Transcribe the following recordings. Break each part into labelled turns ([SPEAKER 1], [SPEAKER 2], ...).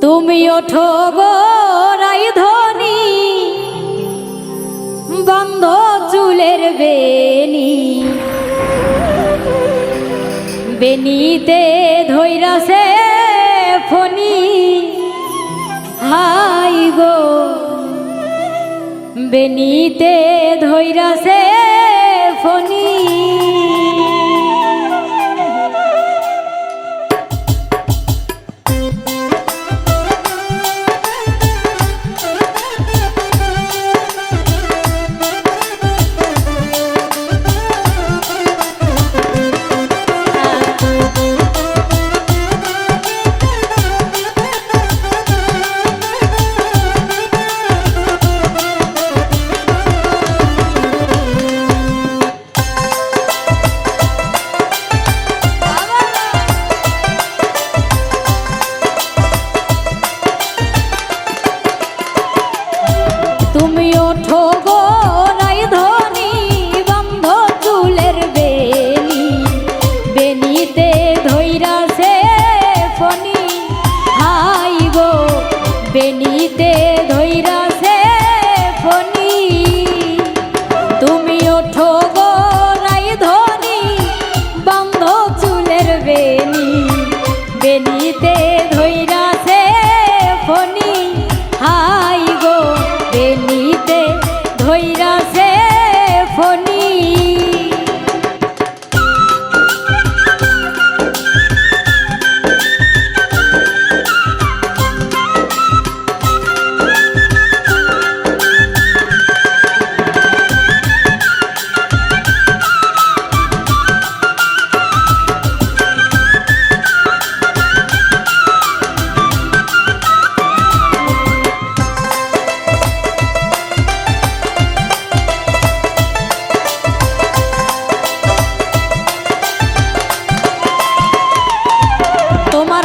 [SPEAKER 1] তুমি ওঠো গো রাইধনি বন্ধ চুলের বেনি বেনিতে ধৈরাছে ফনি হাই গো বেনিতে ধৈরাছে ফনি তুমি ওঠো গো রাইধনি বন্ধ চুলের বেনি বেনিতে ধৈরাছে ফনি হাই গো বেনিতে ধৈরাছে ফনি তুমি ওঠো গো রাইধনি বন্ধ চুলের বেনি বেনিতে ধৈরাছে ফনি হাই গো বেনিতে ধৈরাছে ফনি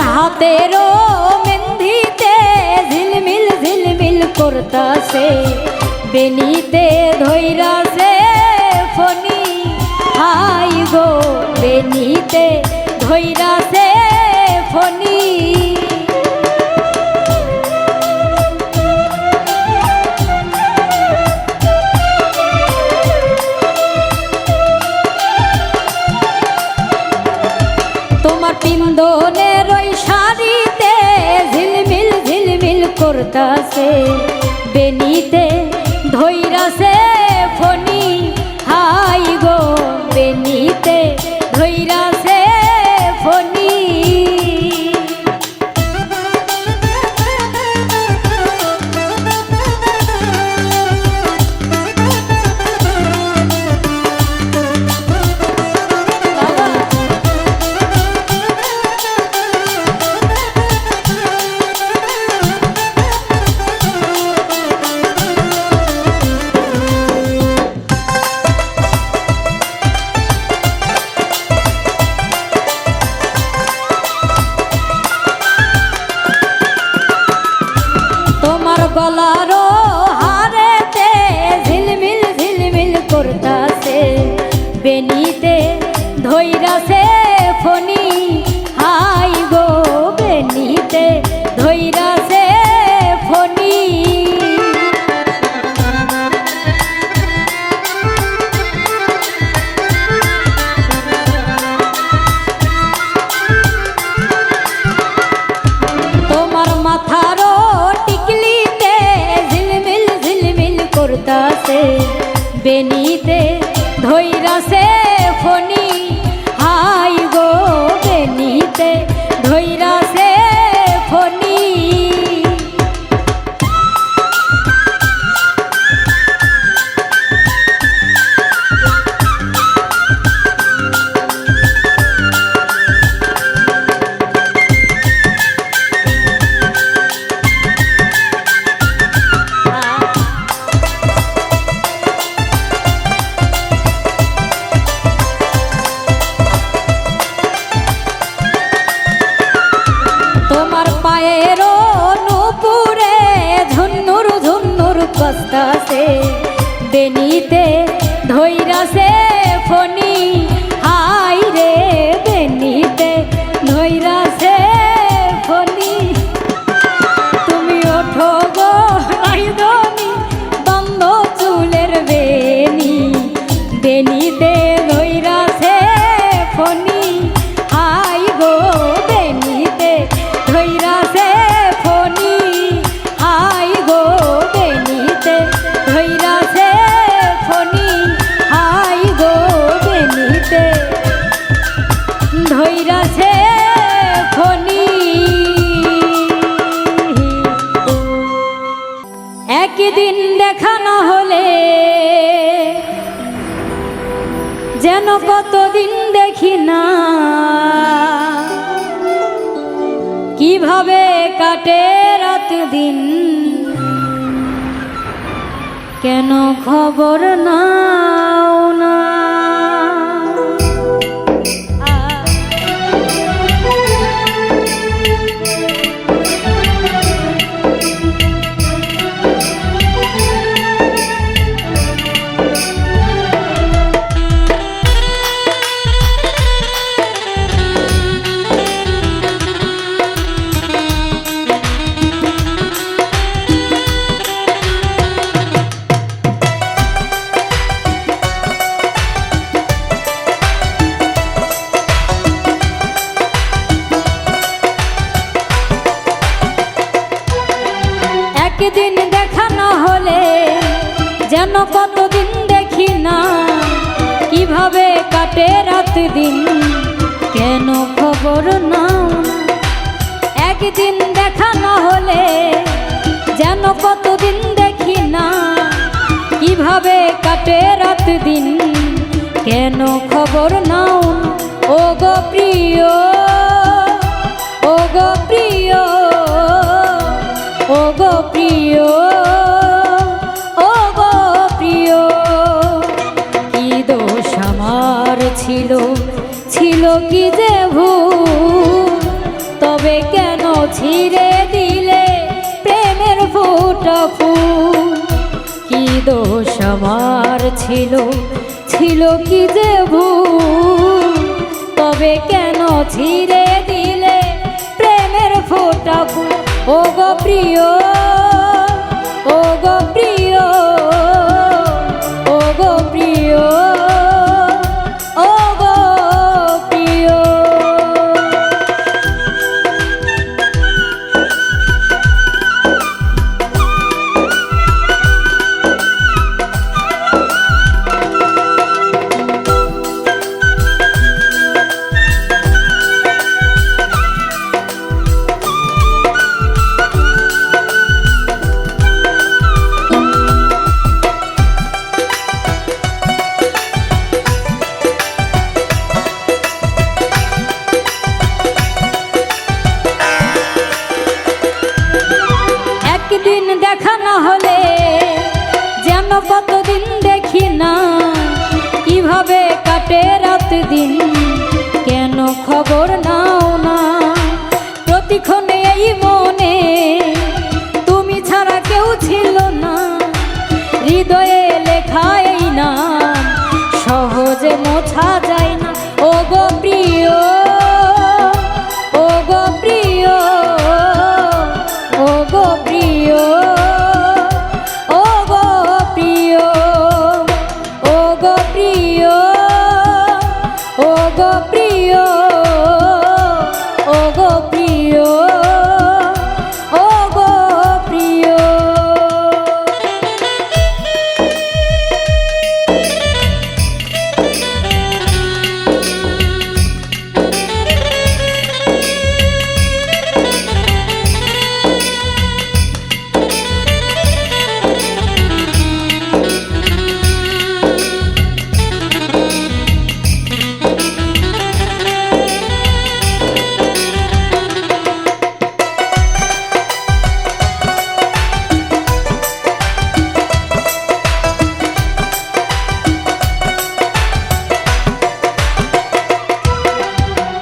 [SPEAKER 1] হাতেরো মেহেন্দিতে ঝিলমিল ঝিলমিল করতাছে বেনিতে ধৈরাছে ফনি হাই গো বেনিতে ধৈরাছে ফনি তোমার পিন্দনের ওই শাড়িতে ঝিলমিল ঝিলমিল করতাছে বেনিতে ধৈরাছে ফনি হাই গো বেনিতে ধৈরাছে ফনি গলারো হারেতে ঝিলমিল ঝিলমিল করতাছে বেনিতে ধৈরাছে ফনি হাই গো বেনিতে ধৈরাছে ফনি তোমার মাথারও করতাছে বেনিতে ধৈরাছে ফনি হাই গো বেনিতে ধৈরাছে ফনি বসতাছে বেনিতে ধৈরাছে ফনি হাই রে বেনিতে ধৈরাছে ফনি ওঠো গো রাইদনি বন্ধ চুলের বেনি বেনিতে ধইরাছে ফনি আই গো বেনিতে ধইরাছে ফনি আই গো বেনিতে ধইরাছে ফনি আই গো বেনিতে ধইরাছে ফনি। একদিন দেখা না হলে যেন কতদিন দেখি না কিভাবে কাটে রাত দিন কেন খবর নাও না। একদিন দেখা না হলে যেন কতদিন দেখি না কিভাবে কাটে রাত দিন কেন খবর নাও না। একদিন দেখা না হলে যেন কতদিন দেখি না কিভাবে কাটে রাত দিন কেন খবর নাও না। ও গো প্রিয় ও গো প্রিয় ও গো প্রিয় ও গো প্রিয় কি দোষ আমার ছিল ছিল কি যে ভুল তবে কেন ছিঁড়ে দিলে প্রেমের ফোঁটা ফুল। কি দোষ আমার ছিল ছিল কি যে ভুল তবে কেন ছিঁড়ে দিলে প্রেমের ফোঁটা ফুল। ও গো প্রিয় ও গো প্রিয় ও গো প্রিয় ও গো প্রিয়। একদিন দেখা না হলে যেন কতদিন দেখি না কিভাবে কাটে রাত দিন কেন খবর নাও না। প্রতিক্ষণে এই মনে তুমি ছাড়া কেউ ছিল না হৃদয়ে লেখা এই নাম সহজে মোছা যায় না। ও গো প্রিয় ও গো প্রিয় ও গো প্রিয় ও গো প্রিয় ও গো প্রিয় ও গো প্রিয় ও গো প্রিয় ও গো প্রিয়।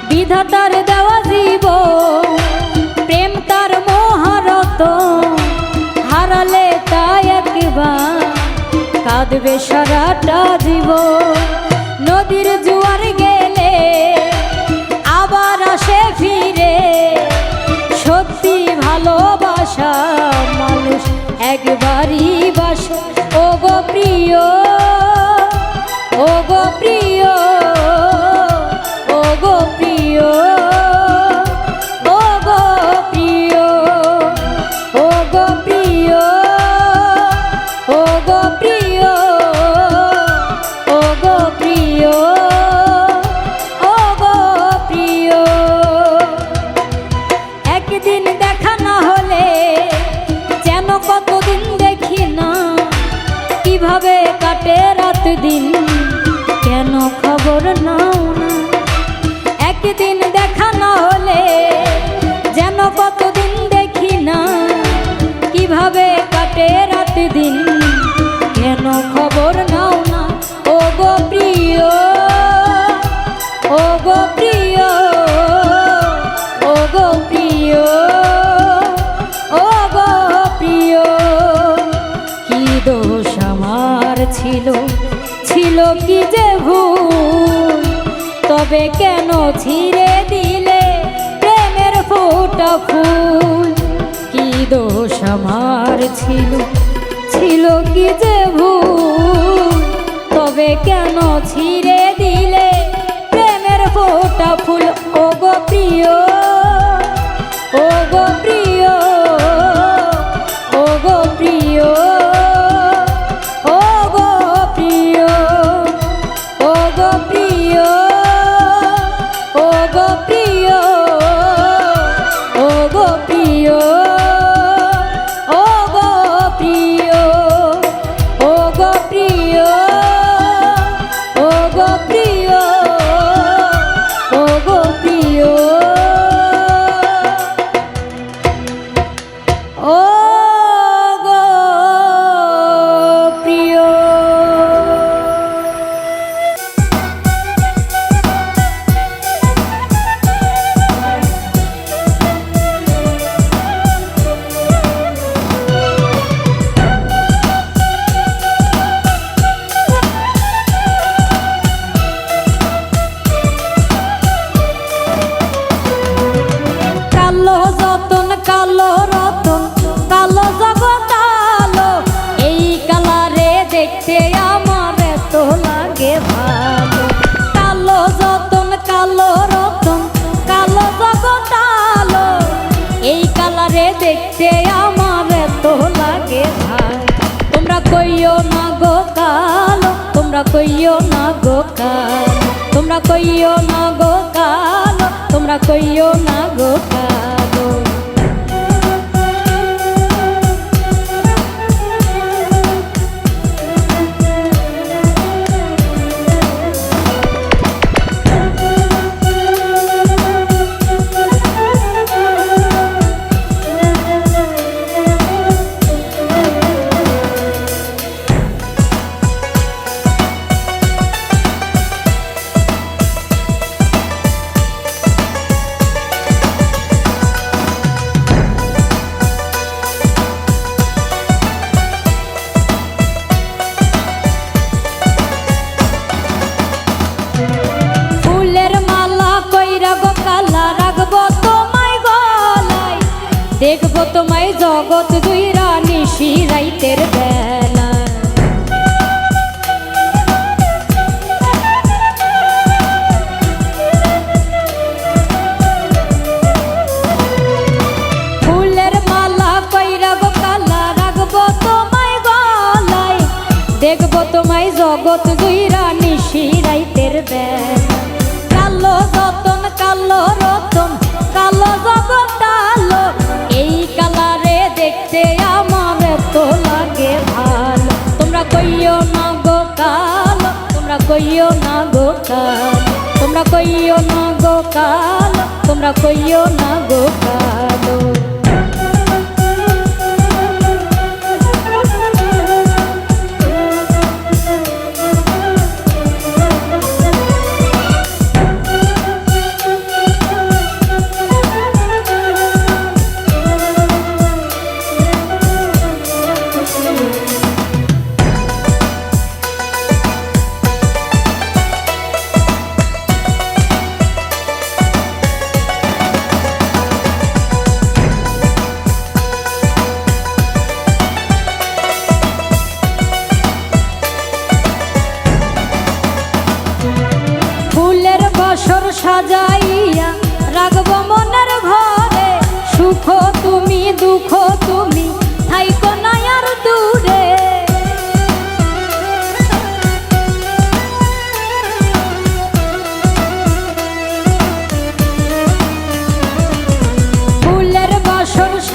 [SPEAKER 1] বিধাতার দেওয়া জীব প্রেম তার মহারত হারালে তাই একবার কাঁদবে সারাটা জীব। নদীর জোয়ার গেলে আবার আসে ফিরে সত্যি ভালোবাসা মানুষ একবারই বাসে। ও গো প্রিয়, ও গো প্রিয়, ও গো প্রিয়, ও গো প্রিয়, ও গো প্রিয়, ও গো প্রিয়, ও গো প্রিয়, ও গো প্রিয়। একদিন দেখা না হলে যেন কতদিন দেখি না, কিভাবে কাটে রাত দিন কেন খবর নাও না। একদিন দেখা না হলে যেন কতদিন দেখি না, কিভাবে কাটে রাত দিন কেন খবর নাও না। ও গো প্রিয়, ও গো প্রিয়, ও গো প্রিয়, ও গো প্রিয়। কি দোষ আমার ছিল, ছিল কি যে ভুল, তবে কেন ছিঁড়ে দিলে প্রেমের ফোঁটা ফুল। কি দোষ আমার ছিল, ছিল কি যে ভুল, তবে কেন ছিঁড়ে দিলে প্রেমের ফোঁটা ফুল। ও গো প্রিয়, ও গো প্রিয়, ও গো প্রিয়, ও গো প্রিয়, ও গো প্রিয়, ও গো প্রিয়, ও গো প্রিয়, ও গো প্রিয়, ও গো প্রিয়, ও গো প্রিয়, ও গো প্রিয়, ও গো প্রিয়। কালো যতন কালো রতন কালো জগৎ আলো, এই কালারে দেখতে আমার এত লাগে ভালো। কালো যতন কালো রতন কালো জগৎ আলো, এই কালারে দেখতে আমার এত লাগে ভালো। তোমরা কইও না গো কালো, তোমরা কইও না গো কালো, তোমরা কইও না গো কালো, তোমরা কইও না গো কালো। দেখবো তোমায় জগৎ দুইরা নিশি রাইতের বেলা। ফুলের মালা কইরা গো কালা রাখবো তোমায় গলায়, দেখবো তোমায় জগৎ দুইরা নিশি রাইতের বেলা। কালো যতন কালো রতন কালো জগৎ আলো, এই কালারে দেখতে আমার এত লাগে ভালো। তোমরা কইও না গো কালো, তোমরা কইও না গো কালো, তোমরা কইও না গো কালো, তোমরা কইও না গো কালো।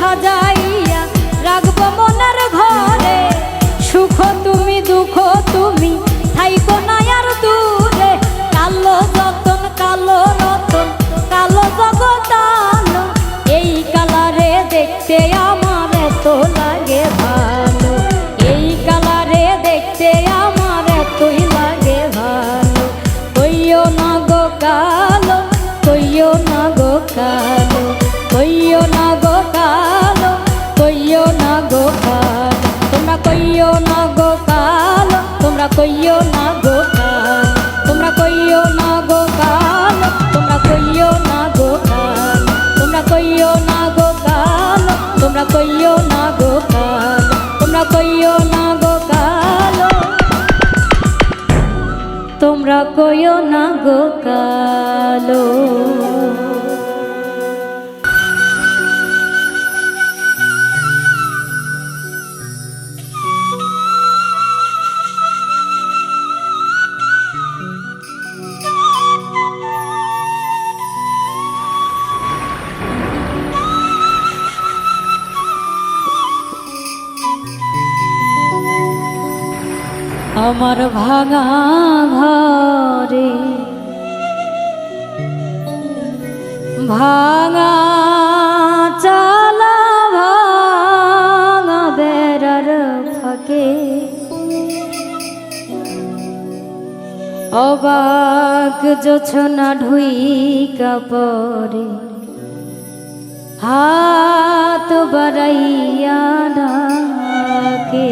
[SPEAKER 1] সাজাইয়া রাখবো মনের ঘরে। সুখ তুমি দুঃখ তুমি থাইকো না আর দূরে। কালো যতন কালো রতন কালো জগতালো, এই কালারে দেখতে আমার এত লাগে ভালো। এই কালারে দেখতে আমার এতই লাগে ভালো। কইও না গো কালো, কইও না গো কালো, কইও না গো কালো, কইও না গো কালো। তোমরা কইও না গো কালো, তোমরা কইও না গো কালো, তোমরা কইও না গো কালো, তোমরা কইও না গো কালো, তোমরা কইও না গো কালো, তোমরা কইও না গো কালো, তোমরা কইও না গো কালো, তোমরা কইও না গো কালো। আমার ভাঙা ঘরে ভাঙা চালা ভাঙা বেড়ার ফাঁকে অবাক জোছনা ঢুইকা পরে হাত বাড়াইয়া ডাকে।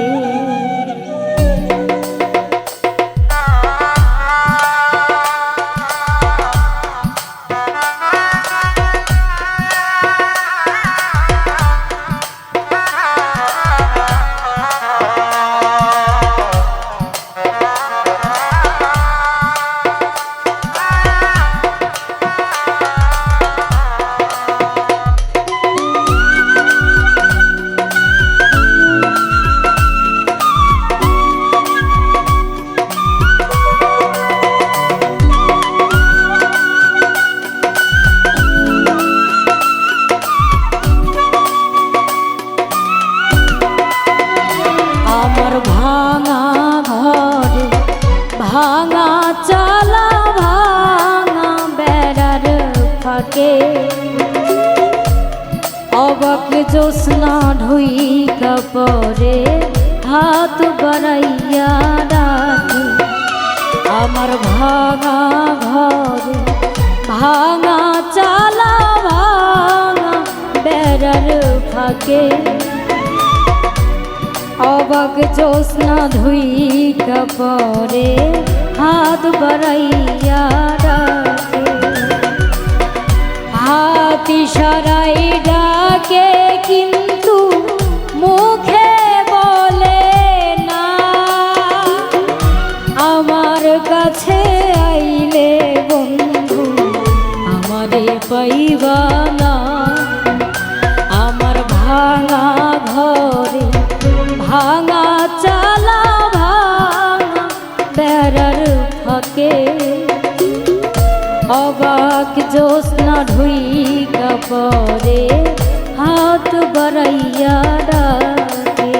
[SPEAKER 1] ভাঙা ঘরে ভাঙা চালা ভাঙা বেড়ার ফাঁকে অবাক জোৎস্না ঢুইকা পরে হাত বাড়াইয়া ডাকে। আমার ভাঙা ঘরে ভাঙা চালা ভাঙা বেড়ার ফাঁকে অবাক জোৎস্না ধুইকা পরে হাত বাড়াইয়া ডাকে। হাত ইশারায় ডাকে কিন্তু মুখে বলে না, আমার কাছে আইলে বন্ধু আমারে পাইবা না। আমার ভাঙা ঘরে ভাঙা চালা ভাঙা বেড়ার ফাঁকে অবাক জোৎস্না ঢুইকা পরে হাত বাড়াইয়া ডাকে।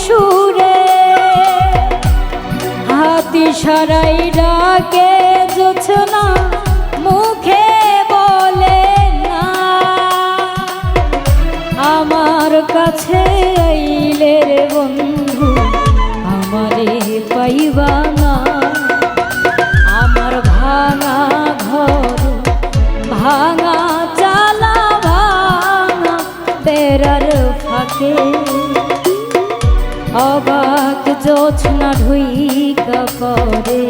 [SPEAKER 1] সুরে হাতি সারাই ডাকে জোছনা মুখে বলে না আমার কাছে আইলে রে বন্ধু আমারে পাইবা না আমার ভাঙা ঘর ভাঙা চালা ভাঙা বেড়ার ফাঁকে অবাক জোছনা ঢুইকা পরে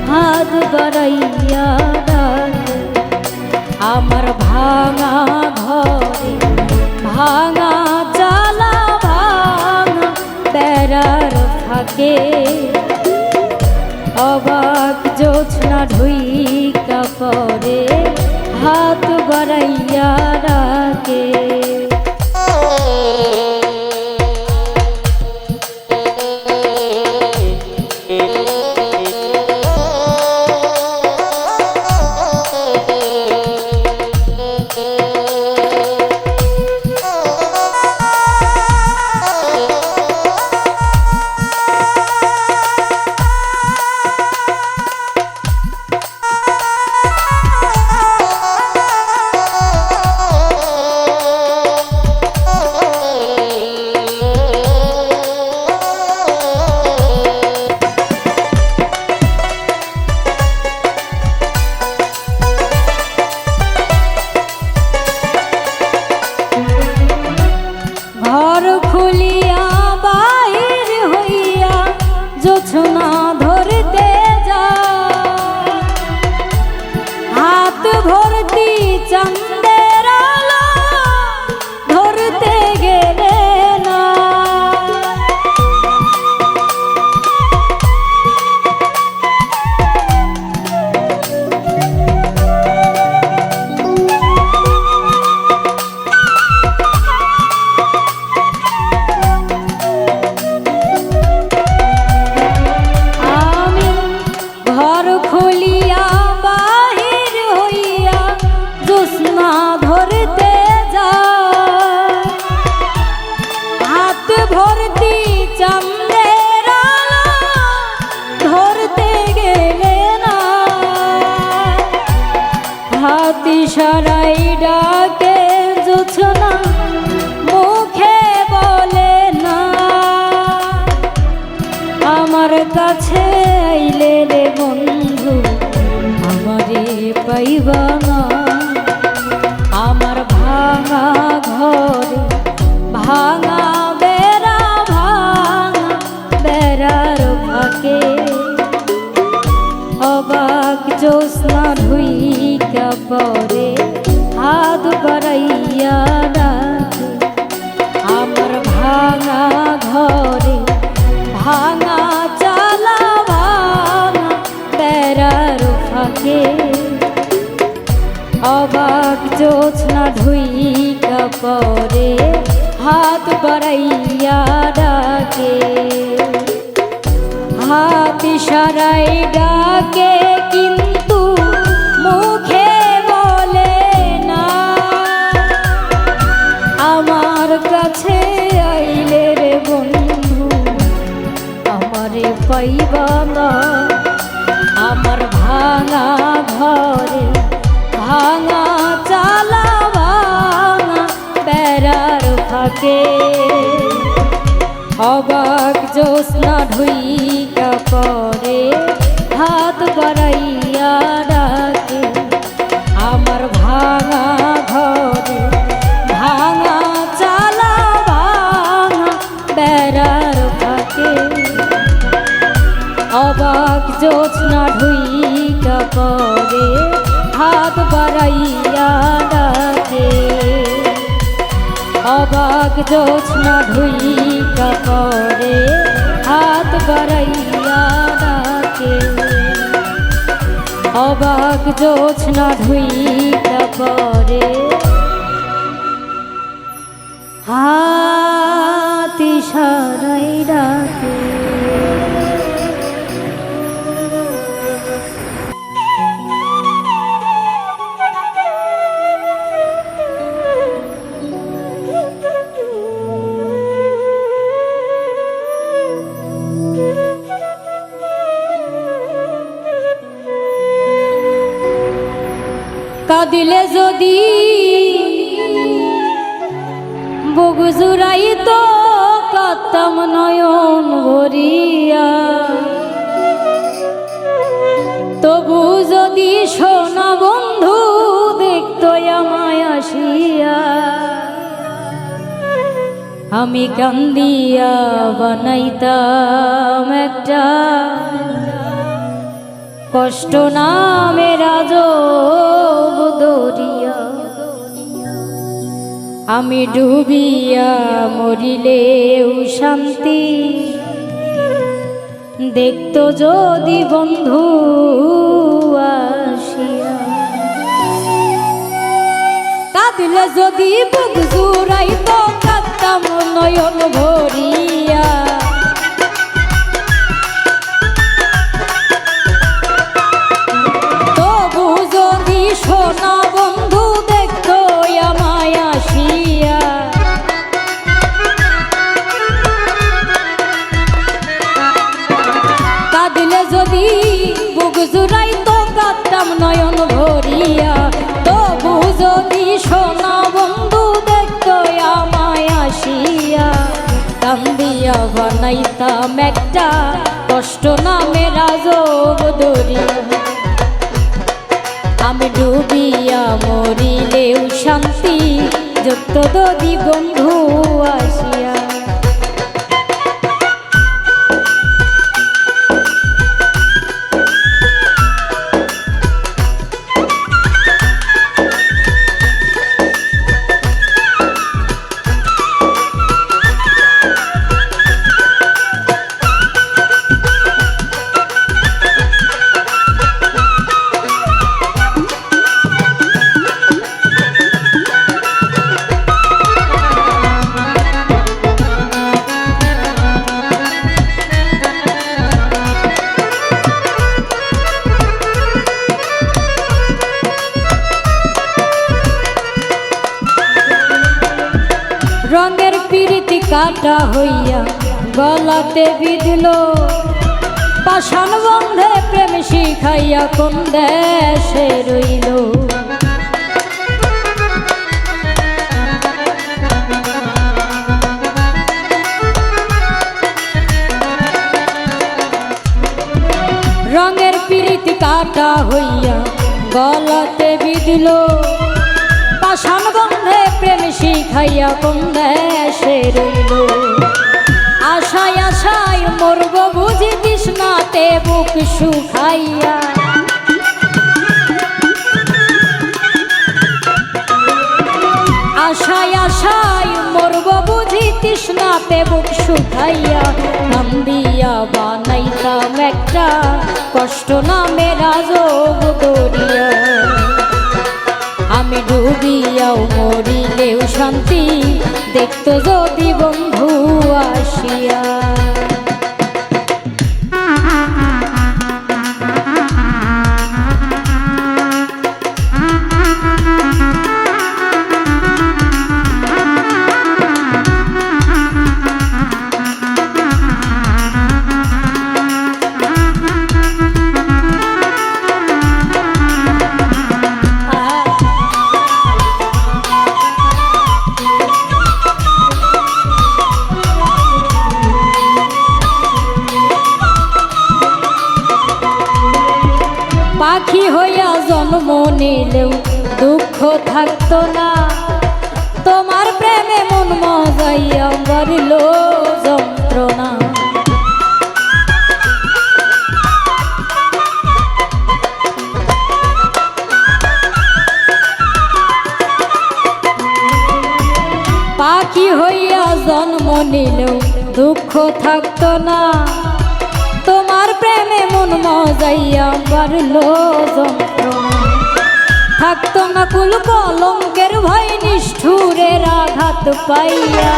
[SPEAKER 1] হাত বাড়াইয়া ডাকে আমার ভাঙা ঘরে ভাঙা চালা ভাঙা বেড়ার ফাঁকে অবাক জোছনা ঢুইকা পরে হাত বাড়াইয়া ডাকে ঘর খুলিয়া বাহির হইয়া জোছনা ধরতে যা হাত ভর্তি চাঁদের আলো ধরতে গেলে না ধরতে যা হাত ভর্তি চাঁদের আলো ধরতে গেলে না হাতি সারাই ডাকে জোছনা মুখে বলে না আমার কাছে আইলে রে বন্ধু আমারে পাইবা না আমার ভাঙা ঘরে ভাঙা বেড়া ভাঙা বেড়ার ফাঁকে অবাক জোছনা ঢুইকা পরে হাত বাড়াইয়া ডাকে আমার ভাঙা ঘরে ভাঙা চালা ভাঙা বেড়ার ফাঁকে অবাক জোছনা ঢুইকা পরে হাত বাড়াইয়া ডাকে হাত ইশারায় ডাকে কিন্তু মুখে বলে না আমার কাছে আইলে রে বন্ধু আমারে পাইবা না আমার ভাঙা ঘরে ভাঙা চালা ভাঙা বেড়ার ফাঁকে অবাক জোছনা ঢুইকা পরে হাত বাড়াইয়া ডাকে আমার ভাঙা ঘরে ভাঙা চালা ভাঙা বেড়ার ফাঁকে অবাক জোছনা ঢুইকা পরে হাত বাড়াইয়া ডাকে অবাক জোছনা ঢুইকা পরে হাত বাড়াইয়া ডাকে অবাক জোছনা ঢুইকা পরে হাত ইশারায় ডাকে কাঁদিলে যদি বুক জুড়াইতো কাঁদতাম নয়ন ভরিয়া, তবু যদি সোনা বন্ধু দেখতো আমায় আসিয়া, আমি কান্দিয়া বানাইতাম একটা কষ্ট নামের আজব দরিয়া। আমি ডুবিয়া মরিলেও শান্তি দেখতো যদি বন্ধু আসিয়া। কাঁদিলে যদি বুক জুড়াইতো কাঁদতাম নয়ন ভরিয়া, তবু যদি সোনা বন্ধু দেখতো আমায় আসিয়া, কাঁদিলে যদি বুক জুড়াইতো কাঁদতাম নয়ন ভরিয়া, তবু যদি সোনা বন্ধু দেখতো আমায় আসিয়া, কান্দিয়া বানাইতাম একটা কষ্ট নামের আজব দরিয়া। আমি ডুবিয়া মরিলেও শান্তি যত যদি বন্ধু আসিয়া। রঙের পিরিতি কাটা হইয়া গলাতে বিঁধল, পাষাণ বন্ধে প্রেম শিখাইয়া কোন দেশে রইল। রঙের পিরিতি কাটা হইয়া গলাতে বিঁধল, পাষাণ বন্ধে প্রেম শিখাইয়া কোন দেশে রইল। আশায় আশায় মরব বুঝি তৃষ্ণাতে বুক শুকাইয়া, আশায় আশায় মরব বুঝি তৃষ্ণাতে বুক শুকাইয়া, কান্দিয়া বানাইতাম একটা কষ্ট নামের আজব দরিয়া। আমি ডুবিয়াও মরিলেও শান্তি দেখতো যদি বন্ধু আসিয়া। পাখি হইয়া জন্ম নিলেও দুঃখ থাকতো না, তোমার প্রেমে মন মজাইয়া বাড়িল যন্ত্রণা। পাখি হইয়া জন্ম নিলেও দুঃখ থাকতো না, তোমার প্রেমে মন মজাইয়া বাড়ল যন্ত্রণা। থাকতো না কুল কলঙ্কের ভয় নিষ্ঠুরের আঘাত পাইয়া,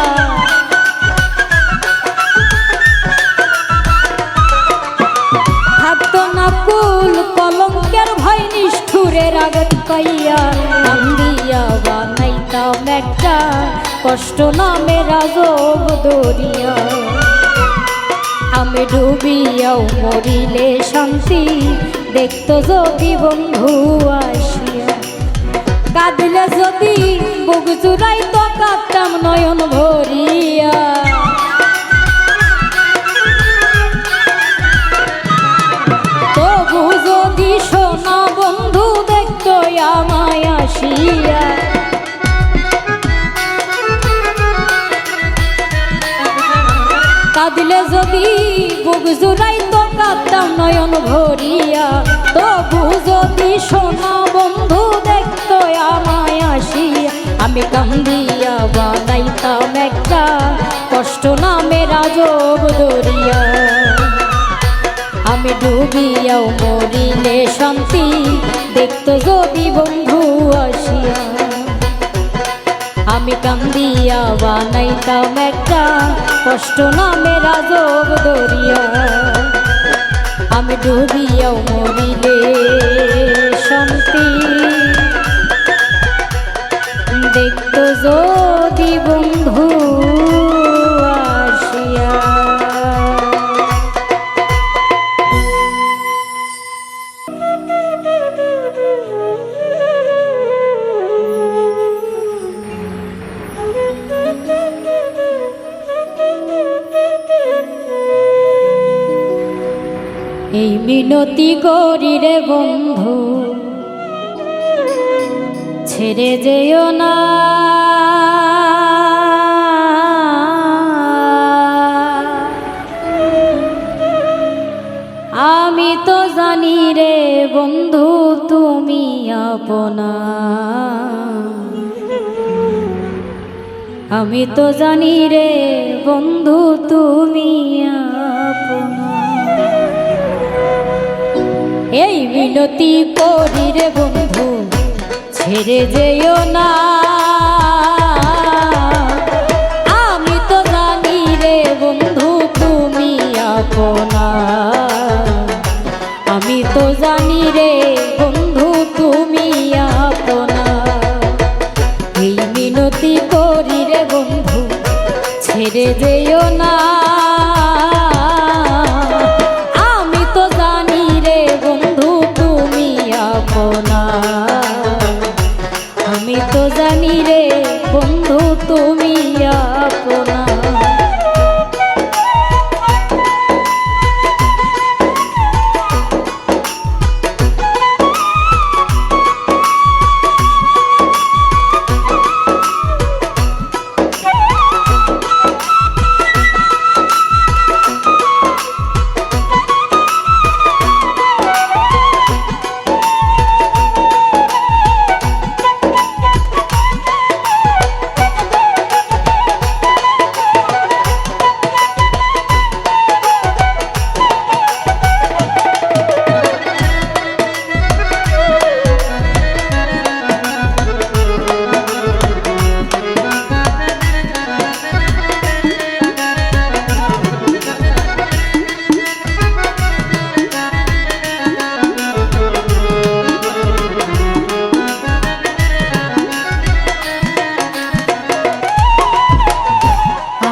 [SPEAKER 1] থাকতো না কুল কলঙ্কের ভয় নিষ্ঠুরের আঘাত পাইয়া। কান্দিয়া বানাইতাম একটা কষ্ট নামের আজব দরিয়া। আমি ডুবিয়াও মরিলে শান্তি দেখতো যদি বন্ধু আসিয়া। কাঁদিলে যদি বুক জুড়াই তো কাঁদতাম নয়ন ভরিয়া। তবু যদি সোনা বন্ধু দেখতো আমায় আসিয়া, কাঁদিলে যদি বুক জুড়াই তো কাঁদতাম নয়ন ভরিয়া। তবু যদি সোনা বন্ধু দেখতো আমায় আসিয়া, আমি কান্দিয়া বানাইতাম একটা কষ্ট নামের আজব দরিয়া। আমি ডুবিয়াও মরিলে শান্তি দেখতো যদি বন্ধু আসিয়া। আমি কান্দিয়া বানাইতাম একটা কষ্ট নামের আজব দরিয়া। আমি ডুবিয়াও মরিলে শান্তি দেখতো যদি বন্ধু আসিয়া। এই মিনতি করি রে বন্ধু, ছেড়ে যেও না। আমি তো জানি রে বন্ধু তুমি আপনা, আমি তো জানি রে বন্ধু তুমি আপনা। এই মিনতি করি রে বন্ধু, ছেড়ে যেও না। আমি তো জানি রে বন্ধু তুমি আপনা, আমি তো জানি রে বন্ধু তুমি আপনা। এই মিনতি করি রে বন্ধু, ছেড়ে যেও না। আমি তো জানি রে বন্ধু তুমি আপনা, আমি তো জানি রে বন্ধু তুমি আপনা।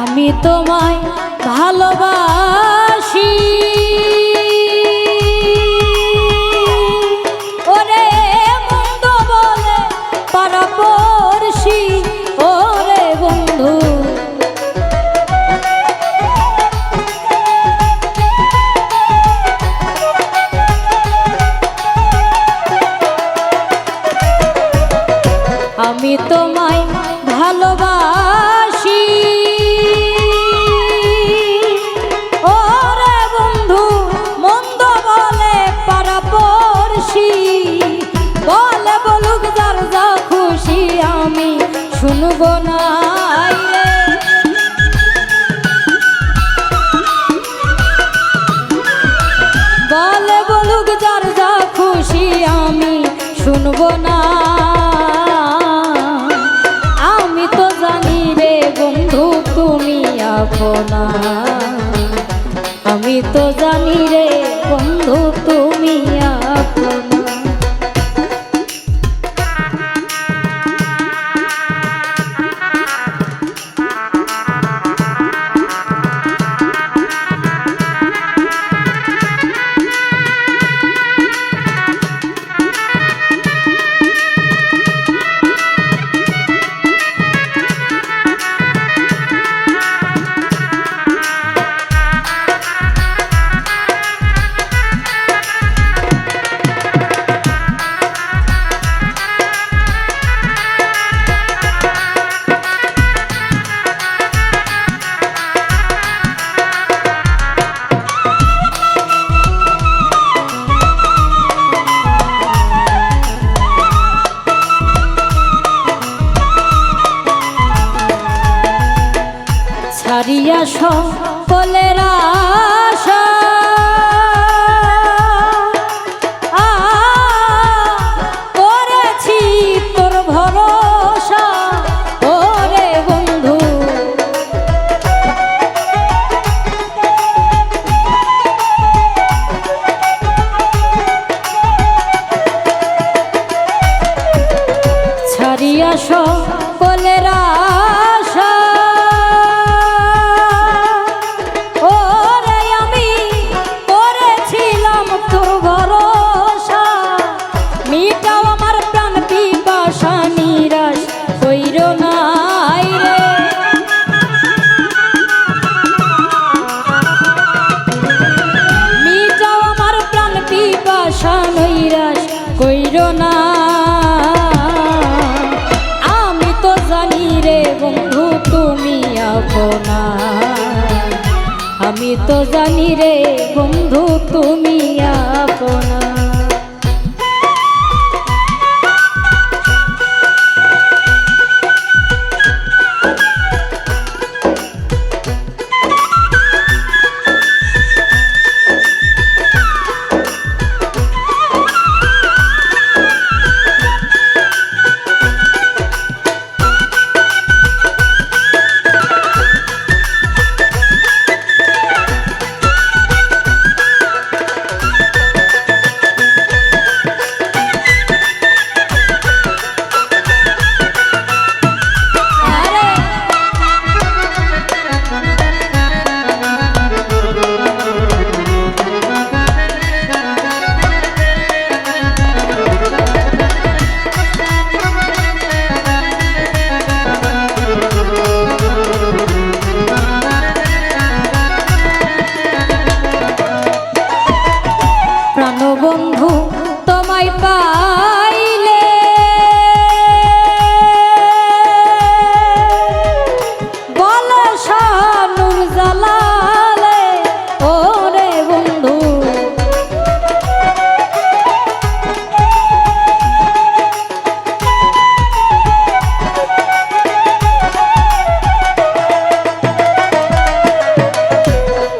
[SPEAKER 1] আমি তোমায় ভালোবাসি, ওরে মন্দ বলে পারাপড়শি, ওরে বন্ধু। আমি তোমায় ভালোবাসি, ওরে বন্ধু মন্দ বলে পারাপড়শি। বলে বলুক যার যা খুশি আমি শুনবো না রে। বলে বলুক যার যা খুশি আমি শুনবো না। আমি তো জানি রে বন্ধু তুমি আপনা, আমি তো জানি রে বন্ধু তুমি আপনা। ছাড়িয়া সকলের আশা করেছি তোর ভরসা ওরে বন্ধু। ছাড়িয়া সকলের আশা ওরে আমি করেছিলাম তোর ভরসা, মিটাও আমার প্রাণ পিপাসা নিরাশ কইরো নাই রে। মিটাও আমার প্রাণ পিপাসা নিরাশ কইরো না। বন্ধু তুমি আপনা, আমি তো জানি রে বন্ধু তুমি আপনা। বন্ধু তোমায় পাইলে বলে শানুর জালালে ওরে বন্ধু।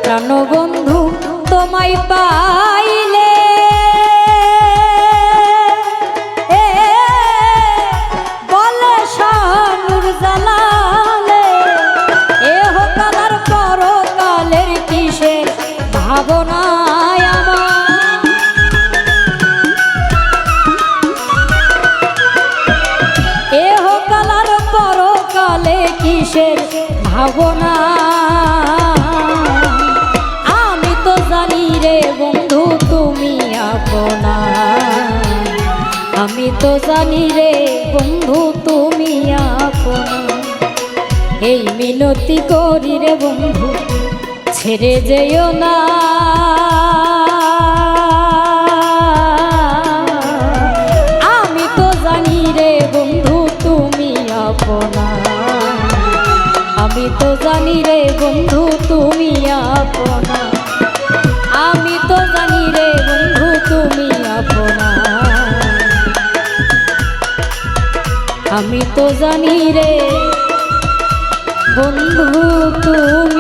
[SPEAKER 1] প্রাণ বন্ধু তোমায় পাইলে ভাবনায় আমার এহ কালার পরকালে কিসের ভাবনা। আমি তো জানি রে বন্ধু তুমি আপনা, আমি তো জানি রে বন্ধু তুমি আপনা। এই মিনতি করি রে বন্ধু ছেড়ে যেও না, আমি তো জানি রে বন্ধু তুমি আপনা, আমি তো জানি রে বন্ধু তুমি আপনা, আমি তো জানি রে বন্ধু তুমি আপনা, আমি তো জানি রে বন্ধু তুমি